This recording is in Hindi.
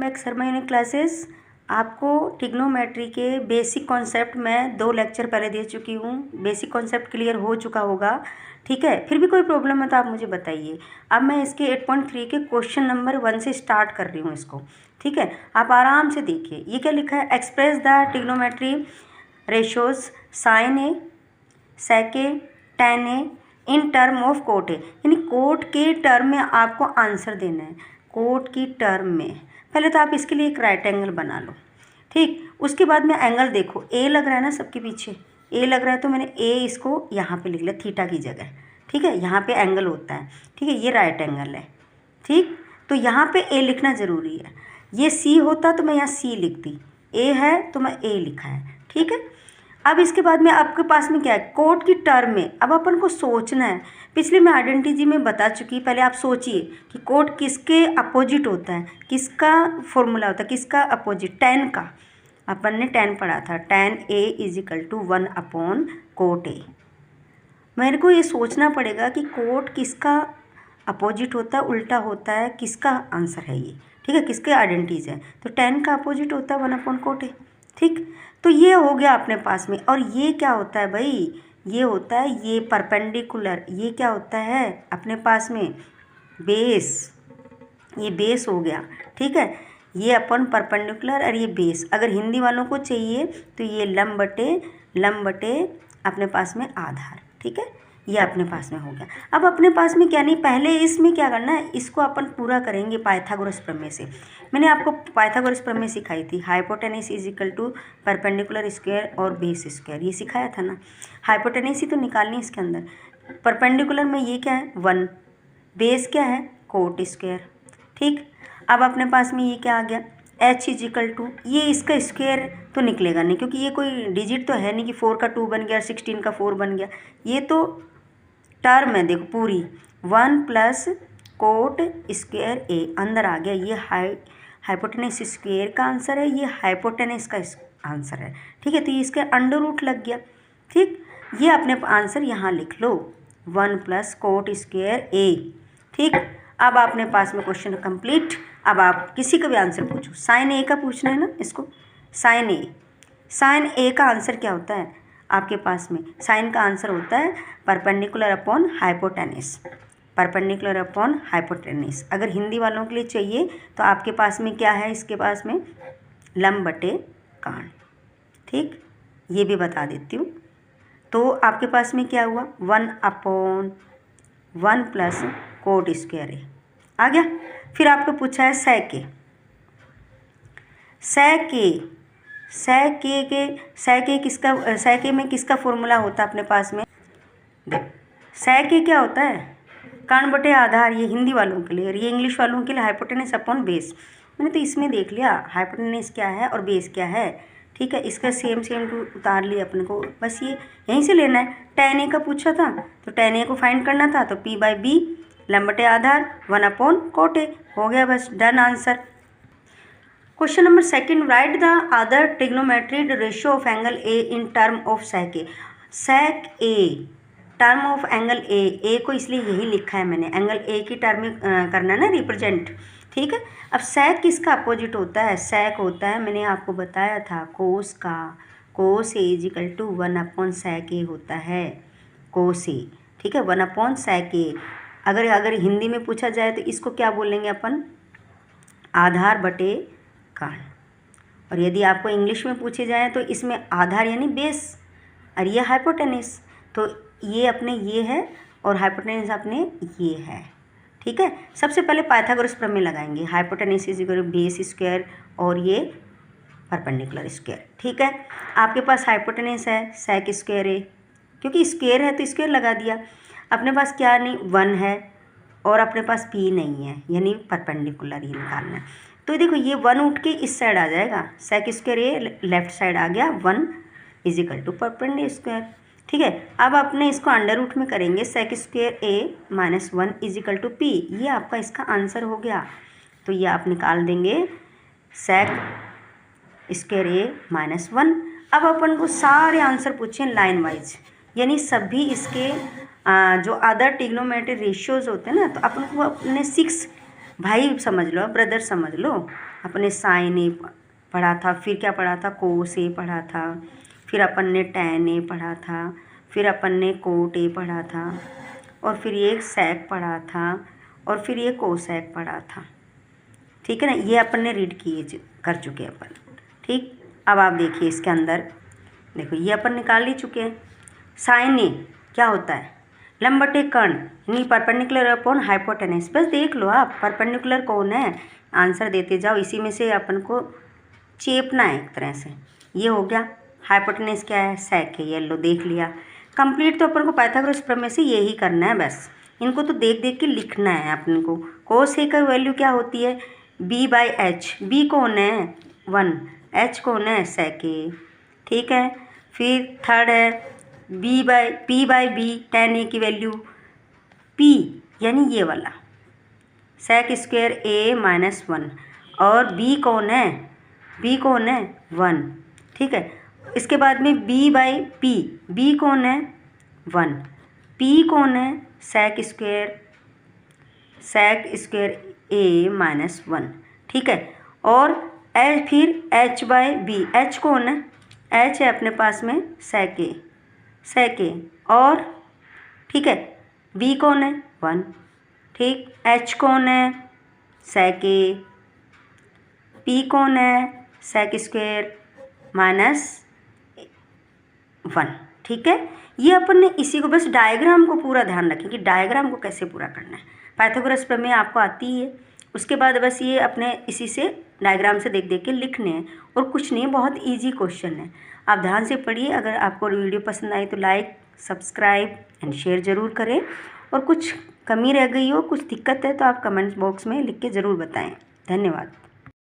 Back Sharma unique classes. आपको ट्रिग्नोमेट्री के बेसिक कॉन्सेप्ट मैं 2 लेक्चर पहले दे चुकी हूँ। बेसिक कॉन्सेप्ट क्लियर हो चुका होगा, ठीक है। फिर भी कोई प्रॉब्लम है तो आप मुझे बताइए। अब मैं इसके 8.3 के क्वेश्चन नंबर 1 से स्टार्ट कर रही हूँ इसको, ठीक है। आप आराम से देखिए, ये क्या लिखा है, express the trigonometry ratios sine A, sec A, tan A in term of cot A, यानी कोट के टर्म में आपको आंसर देना है। कोट की टर्म में पहले तो आप इसके लिए एक राइट एंगल बना लो, ठीक। उसके बाद में एंगल देखो, ए लग रहा है ना सबके पीछे, ए लग रहा है तो मैंने ए इसको यहाँ पे लिख लिया थीटा की जगह, ठीक है। यहाँ पे एंगल होता है, ठीक है, ये राइट एंगल है, ठीक। तो यहाँ पे ए लिखना ज़रूरी है। ये सी होता तो मैं यहाँ सी लिखती, ए है तो मैं ए लिखा है, ठीक है। अब इसके बाद में आपके पास में क्या है, कोट की टर्म में अब अपन को सोचना है। पिछले मैं आइडेंटिटी में बता चुकी, पहले आप सोचिए कि कोट किसके अपोजिट होता है, किसका फॉर्मूला होता है, किसका अपोजिट, टेन का। अपन ने टेन पढ़ा था, tan A is equal to 1 cot A. मेरे को ये सोचना पड़ेगा कि कोट किसका अपोजिट होता है, उल्टा होता है, किसका आंसर है ये, ठीक है, किसके आइडेंटिटीज है। तो टेन का अपोजिट होता है 1 कोट ए, ठीक। तो ये हो गया अपने पास में। और ये क्या होता है भाई, ये होता है ये परपेंडिकुलर, ये क्या होता है अपने पास में बेस, ये बेस हो गया, ठीक है। ये अपन परपेंडिकुलर और ये बेस। अगर हिंदी वालों को चाहिए तो ये लंब बटे अपने पास में आधार, ठीक है, ये अपने पास में हो गया। अब अपने पास में क्या नहीं, पहले इसमें क्या करना है, इसको अपन पूरा करेंगे पाइथागोरस प्रमेय से। मैंने आपको पाइथागोरस प्रमेय सिखाई थी, hypotenuse is equal to perpendicular square और बेस स्क्वायर, ये सिखाया था ना। हाइपोटेनस ही तो निकालनी है इसके अंदर। परपेंडिकुलर में ये क्या है 1, बेस क्या है कोट स्क्वायर, ठीक। अब अपने पास में ये क्या आ गया, h इज इक्वल टू, ये इसका स्क्वायर तो निकलेगा नहीं क्योंकि ये कोई डिजिट तो है नहीं कि 4 का 2 बन गया, 16 का 4 बन गया। ये तो टर्म है, देखो पूरी 1 प्लस कोट स्क्वायर ए अंदर आ गया। ये हाइपोटेनस स्क्वायर का आंसर है, ये हाइपोटेनस का आंसर है, ठीक है। तो ये इसका अंडर रूट लग गया, ठीक। ये अपने आंसर यहाँ लिख लो 1 प्लस कोट स्क्वायर ए, ठीक। अब अपने पास में क्वेश्चन कंप्लीट। अब आप किसी का भी आंसर पूछो, साइन ए का पूछना है ना इसको, साइन ए का आंसर क्या होता है आपके पास में, साइन का आंसर होता है perpendicular upon hypotenuse, perpendicular upon hypotenuse. अगर हिंदी वालों के लिए चाहिए तो आपके पास में क्या है, इसके पास में लंब बटे कान, ठीक, ये भी बता देती हूँ। तो आपके पास में क्या हुआ 1/1 प्लस कोट स्क्वायर ए आ गया। फिर आपको पूछा है सेक ए में किसका फॉर्मूला होता है अपने पास में, सेक ए क्या होता है, कान बटे आधार, ये हिंदी वालों के लिए। और ये इंग्लिश वालों के लिए हाइपोटेनस अपॉन बेस। मैंने तो इसमें देख लिया हाइपोटेनस क्या है और बेस क्या है, ठीक है। इसका सेम टू उतार लिया अपने को, बस ये यहीं से लेना है। टेन ए का पूछा था तो टेन ए को फाइंड करना था, तो P/B लंब बटे आधार 1 कोट ए हो गया, बस done answer. Question number 2, write the other trigonometry ratio of angle A in term of sec A. Sec A term of angle A को इसलिए यही लिखा है मैंने, एंगल ए की टर्म में करना है ना रिप्रेजेंट, ठीक है। अब सेक किसका अपोजिट होता है, सेक होता है, मैंने आपको बताया था कोस का, कोस ए इज इक्वल टू 1/सेक ए होता है, कोस ए, ठीक है, 1/सेक ए। अगर हिंदी में पूछा जाए तो इसको क्या बोलेंगे अपन, आधार बटे कान। और यदि आपको इंग्लिश में पूछे जाए तो इसमें आधार यानी बेस और ये हाइपोटेनस, तो ये अपने ये है और हाइपोटेनस अपने ये है, ठीक है। सबसे पहले पाइथागोरस प्रमेय लगाएंगे, hypotenuse is equal to base square और ये परपेंडिकुलर स्क्वायर, ठीक है। आपके पास हाइपोटेनस है सेक स्क्वायर ए, क्योंकि स्क्वायर है तो स्क्वायर लगा दिया। अपने पास क्या नहीं 1 है और अपने पास P नहीं है, यानी परपेंडिकुलर ही निकालना है। तो देखो ये 1 उठ के इस साइड आ जाएगा, sec square A left side आ गया, 1 is equal to perpendicular square, ठीक है। अब अपने इसको अंडर रूट में करेंगे, sec square A minus 1 is equal to P, ये आपका इसका आंसर हो गया। तो ये आप निकाल देंगे सेक स्क्वायर ए माइनस 1। अब अपन को सारे आंसर पूछे लाइन वाइज, यानी सभी इसके जो अदर ट्रिग्नोमेट्री रेशियोज होते हैं ना, तो अपन को अपने 6 भाई समझ लो, ब्रदर समझ लो, अपने साइन ए पढ़ा था, फिर क्या पढ़ा था, कोस ए पढ़ा था, फिर अपन ने टैन ए पढ़ा था, फिर अपन ने कोट ए पढ़ा था, और फिर ये सेक पढ़ा था, और फिर ये कोसेक पढ़ा था। ठीक है ना, ये अपन ने रीड किए कर चुके हैं अपन। ठीक, अब आप देखिए इसके अंदर, देखो ये अपन निकाल ही चुके हैं। साइन ए क्या होता है, लंब बटे कर्ण यानी परपेंडिकुलर अपॉन हाइपोटेनस। बस देख लो आप, परपेंडिकुलर कौन है, आंसर देते जाओ, इसी में से अपन को चेपना है एक तरह से। ये हो गया। हाइपोटेनस क्या है, सेक है, ये लो देख लिया। कंप्लीट तो अपन को पाइथागोरस प्रमेय से यही करना है, बस इनको तो देख देख के लिखना है अपन को। कोस ए का वैल्यू क्या होती है, बी बाई एच। बी कौन है, 1, एच कौन है, सेक ए। ठीक है, फिर थर्ड है पी बाई बी, tan ए की वैल्यू पी यानी ये वाला सेक स्क्वायर ए माइनस 1, और बी कौन है, 1। ठीक है, इसके बाद में बी बाई पी, बी कौन है, 1, पी कौन है, सेक स्क्वायर ए माइनस 1। ठीक है, और फिर एच बाई बी, एच कौन है, एच है अपने पास में सेक ए, और ठीक है, बी कौन है, 1। ठीक, एच कौन है, सेक ए, पी कौन है, सेक स्क्वायर माइनस 1। ठीक है, ये अपन ने इसी को, बस डायग्राम को पूरा ध्यान रखें कि डायग्राम को कैसे पूरा करना है। पाइथागोरस प्रमेय आपको आती ही है, उसके बाद बस ये अपने इसी से डायग्राम से देख देख के लिखने हैं, और कुछ नहीं, बहुत इजी क्वेश्चन है। आप ध्यान से पढ़िए। अगर आपको वीडियो पसंद आई तो लाइक, सब्सक्राइब एंड शेयर ज़रूर करें, और कुछ कमी रह गई हो, कुछ दिक्कत है तो आप कमेंट बॉक्स में लिख के ज़रूर बताएं। धन्यवाद।